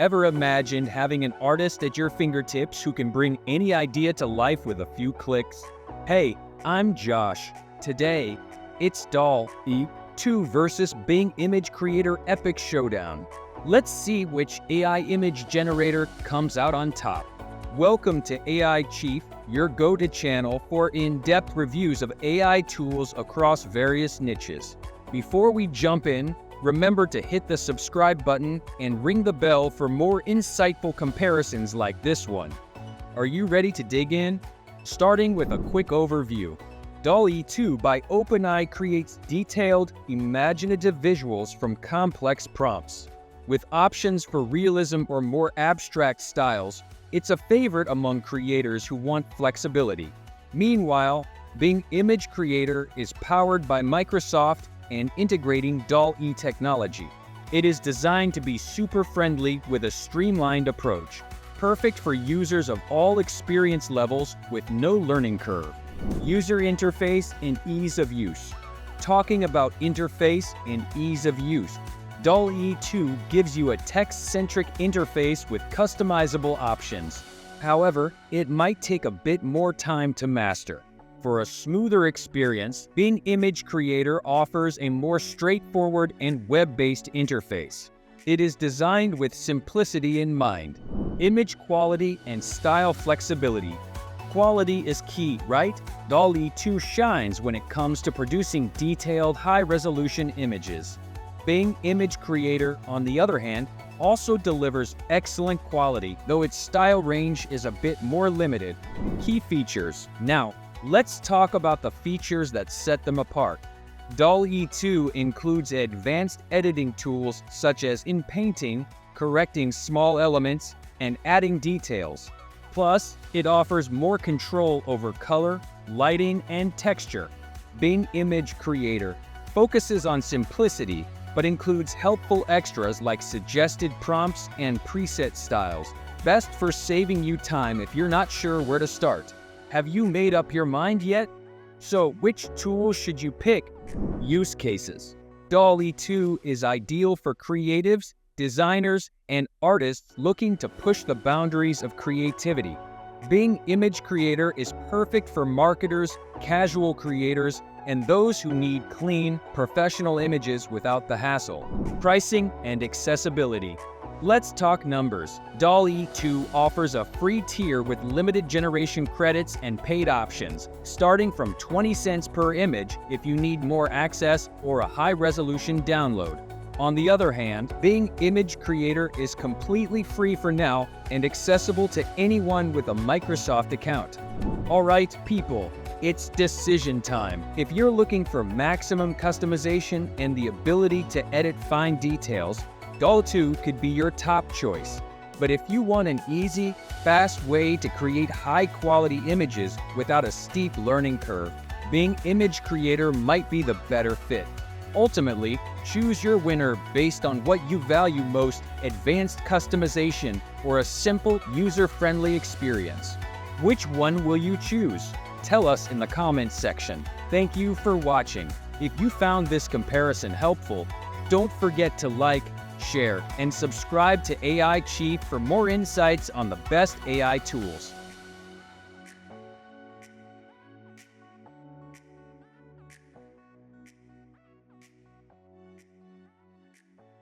Ever imagined having an artist at your fingertips who can bring any idea to life with a few clicks? Hey, I'm Josh. Today, it's DALL 2 versus Bing Image Creator Epic Showdown. Let's see which AI image generator comes out on top. Welcome to AIChief, your go-to channel for in-depth reviews of AI tools across various niches. Before we jump in, remember to hit the subscribe button and ring the bell for more insightful comparisons like this one. Are you ready to dig in? Starting with a quick overview. DALL 2 by OpenAI creates detailed, imaginative visuals from complex prompts. With options for realism or more abstract styles, it's a favorite among creators who want flexibility. Meanwhile, Bing Image Creator is powered by Microsoft and integrating DALL technology. It is designed to be super friendly with a streamlined approach, perfect for users of all experience levels with no learning curve. User interface and ease of use. Talking about interface and ease of use, DALL 2 gives you a text-centric interface with customizable options. However, it might take a bit more time to master. For a smoother experience, Bing Image Creator offers a more straightforward and web-based interface. It is designed with simplicity in mind. Image quality and style flexibility. Quality is key, right? DALL 2 shines when it comes to producing detailed, high-resolution images. Bing Image Creator, on the other hand, also delivers excellent quality, though its style range is a bit more limited. Key features. Now, let's talk about the features that set them apart. DALL 2 includes advanced editing tools such as in-painting, correcting small elements, and adding details. Plus, it offers more control over color, lighting, and texture. Bing Image Creator focuses on simplicity, but includes helpful extras like suggested prompts and preset styles, best for saving you time if you're not sure where to start. Have you made up your mind yet? So, which tool should you pick? Use cases. DALL 2 is ideal for creatives, designers, and artists looking to push the boundaries of creativity. Bing Image Creator is perfect for marketers, casual creators, and those who need clean, professional images without the hassle. Pricing and accessibility. Let's talk numbers. DALL 2 offers a free tier with limited generation credits and paid options, starting from 20 cents per image if you need more access or a high-resolution download. On the other hand, Bing Image Creator is completely free for now and accessible to anyone with a Microsoft account. Alright, people, it's decision time. If you're looking for maximum customization and the ability to edit fine details, DALL 2 could be your top choice. But if you want an easy, fast way to create high-quality images without a steep learning curve, Bing Image Creator might be the better fit. Ultimately, choose your winner based on what you value most: advanced customization or a simple, user-friendly experience. Which one will you choose? Tell us in the comments section. Thank you for watching. If you found this comparison helpful, don't forget to like, share, and subscribe to AIChief for more insights on the best AI tools.